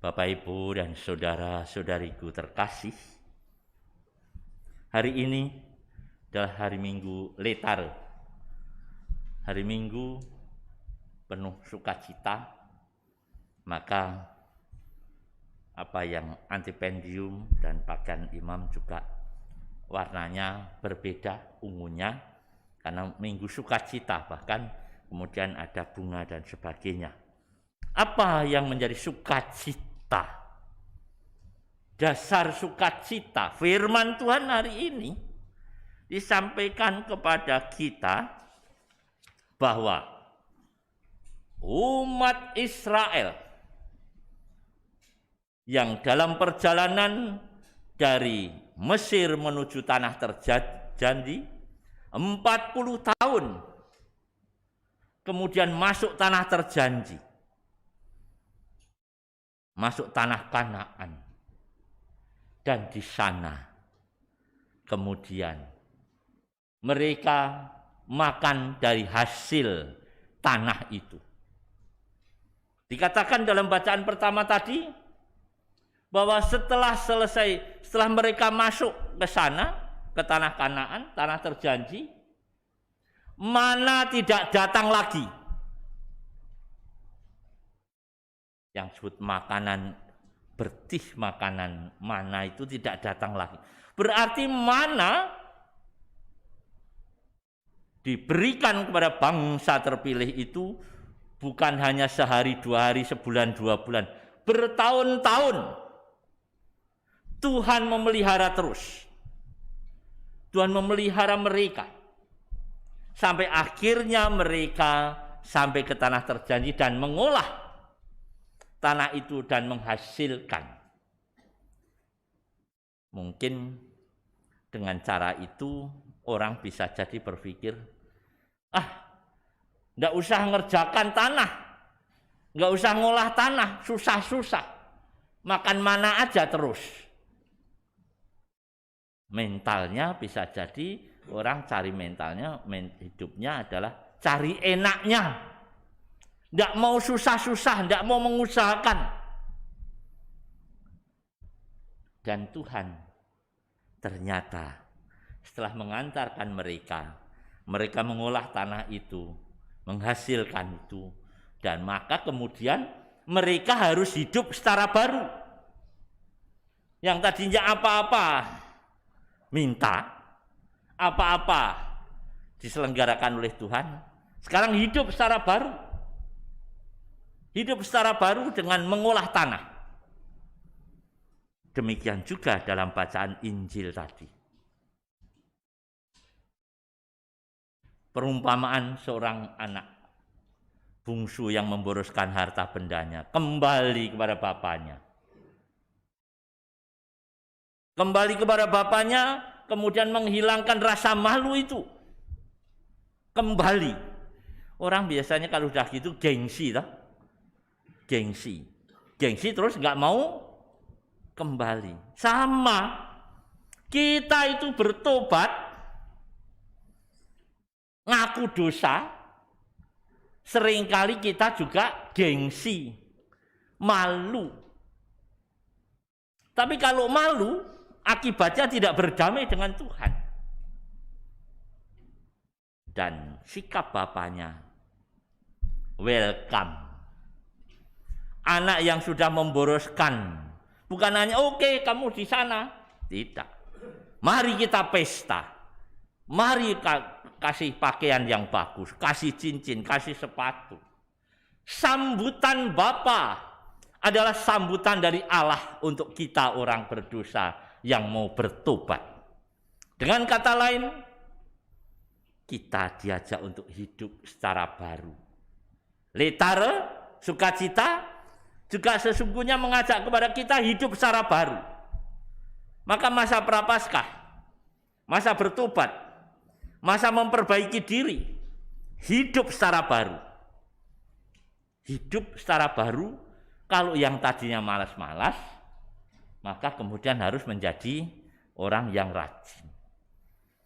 Bapak, Ibu, dan saudara-saudariku terkasih, hari ini adalah hari Minggu Letare, hari Minggu penuh sukacita. Maka apa yang antipendium dan pakaian imam juga warnanya berbeda, ungunya, karena Minggu sukacita, bahkan kemudian ada bunga dan sebagainya. Apa yang menjadi sukacita? Dasar sukacita firman Tuhan hari ini disampaikan kepada kita bahwa umat Israel yang dalam perjalanan dari Mesir menuju tanah terjanji 40 tahun kemudian masuk tanah terjanji, masuk tanah Kanaan, dan di sana kemudian mereka makan dari hasil tanah itu. Dikatakan dalam bacaan pertama tadi bahwa setelah mereka masuk ke sana, ke tanah Kanaan, tanah terjanji, mana tidak datang lagi. Yang disebut makanan bertih, makanan mana itu tidak datang lagi. Berarti mana diberikan kepada bangsa terpilih itu bukan hanya sehari, 2 hari, sebulan, 2 bulan, bertahun-tahun. Tuhan memelihara terus. Tuhan memelihara mereka sampai akhirnya mereka sampai ke tanah terjanji dan mengolah tanah itu dan menghasilkan. Mungkin dengan cara itu orang bisa jadi berpikir, enggak usah ngerjakan tanah, enggak usah ngolah tanah, susah-susah, makan mana aja terus. Mentalnya bisa jadi orang cari mentalnya, hidupnya adalah cari enaknya. Tidak mau susah-susah, tidak mau mengusahakan. Dan Tuhan ternyata setelah mengantarkan mereka mengolah tanah itu, menghasilkan itu, dan maka kemudian mereka harus hidup secara baru. Yang tadinya apa-apa minta, apa-apa diselenggarakan oleh Tuhan, sekarang hidup secara baru. Hidup secara baru dengan mengolah tanah. Demikian juga dalam bacaan Injil tadi. Perumpamaan seorang anak bungsu yang memboroskan harta bendanya kembali kepada bapaknya. Kembali kepada bapaknya, kemudian menghilangkan rasa malu itu. Kembali. Orang biasanya kalau udah gitu gengsi, toh? Gengsi terus nggak mau kembali. Sama, kita itu bertobat, ngaku dosa, seringkali kita juga gengsi, malu. Tapi kalau malu, akibatnya tidak berdamai dengan Tuhan. Dan sikap bapaknya, welcome. Anak yang sudah memboroskan, bukan hanya oke, kamu di sana, tidak. Mari kita pesta, mari kasih pakaian yang bagus, kasih cincin, kasih sepatu. Sambutan Bapa adalah sambutan dari Allah untuk kita orang berdosa yang mau bertobat. Dengan kata lain, kita diajak untuk hidup secara baru. Letare, sukacita, juga sesungguhnya mengajak kepada kita hidup secara baru. Maka masa prapaskah, masa bertobat, masa memperbaiki diri, hidup secara baru. Hidup secara baru, kalau yang tadinya malas-malas, maka kemudian harus menjadi orang yang rajin.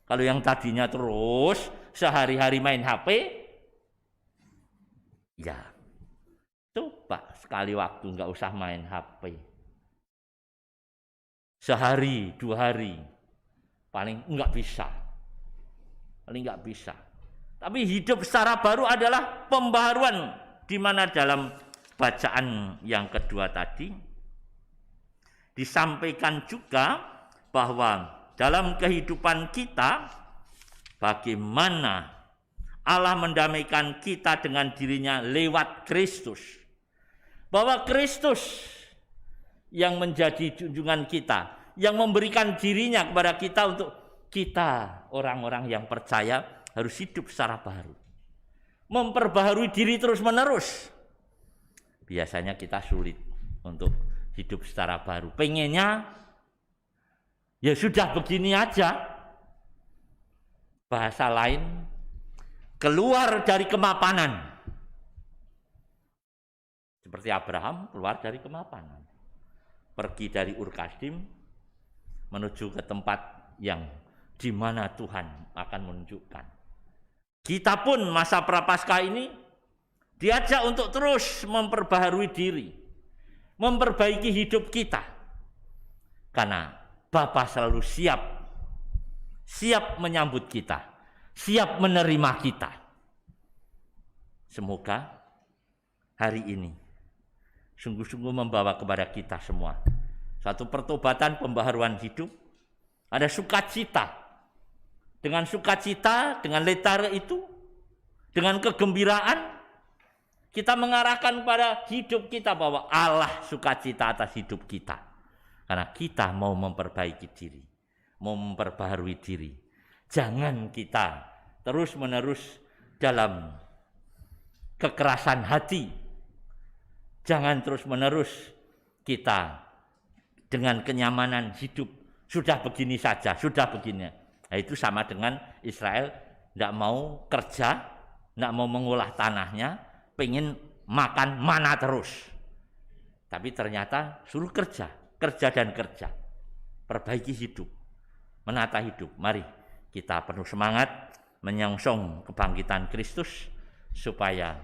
Kalau yang tadinya terus sehari-hari main HP, ya itu Coba sekali waktu nggak usah main HP. Sehari, 2 hari, paling nggak bisa. Paling nggak bisa. Tapi hidup secara baru adalah pembaharuan, di mana dalam bacaan yang kedua tadi disampaikan juga bahwa dalam kehidupan kita, bagaimana Allah mendamaikan kita dengan dirinya lewat Kristus. Bahwa Kristus yang menjadi junjungan kita, yang memberikan dirinya kepada kita untuk kita, orang-orang yang percaya, harus hidup secara baru. Memperbaharui diri terus-menerus. Biasanya kita sulit untuk hidup secara baru. Pengennya, ya sudah begini aja. Bahasa lain, keluar dari kemapanan. Seperti Abraham keluar dari kemapanan. Pergi dari Ur Kasdim menuju ke tempat yang di mana Tuhan akan menunjukkan. Kita pun masa prapaskah ini diajak untuk terus memperbaharui diri, memperbaiki hidup kita. Karena Bapa selalu siap menyambut kita, siap menerima kita. Semoga hari ini sungguh-sungguh membawa kepada kita semua satu pertobatan, pembaharuan hidup. Ada sukacita. Dengan sukacita, dengan letare itu, dengan kegembiraan, kita mengarahkan pada hidup kita bahwa Allah sukacita atas hidup kita. Karena kita mau memperbaiki diri, mau memperbaharui diri. Jangan kita terus-menerus dalam kekerasan hati. Jangan terus-menerus kita dengan kenyamanan hidup. Sudah begini saja, sudah begini. Nah, itu sama dengan Israel tidak mau kerja, tidak mau mengolah tanahnya, pengen makan mana terus. Tapi ternyata suruh kerja dan kerja. Perbaiki hidup, menata hidup. Mari kita penuh semangat menyongsong kebangkitan Kristus, supaya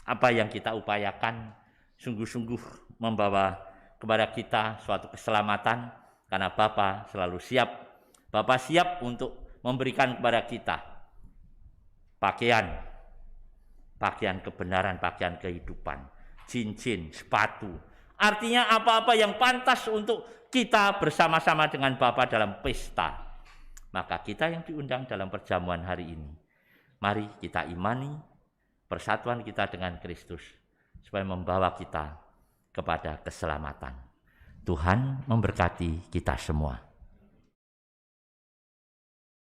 apa yang kita upayakan sungguh-sungguh membawa kepada kita suatu keselamatan, karena Bapa selalu siap. Bapa siap untuk memberikan kepada kita pakaian kebenaran, pakaian kehidupan, cincin, sepatu. Artinya apa-apa yang pantas untuk kita bersama-sama dengan Bapa dalam pesta. Maka kita yang diundang dalam perjamuan hari ini, mari kita imani persatuan kita dengan Kristus, supaya membawa kita kepada keselamatan. Tuhan memberkati kita semua.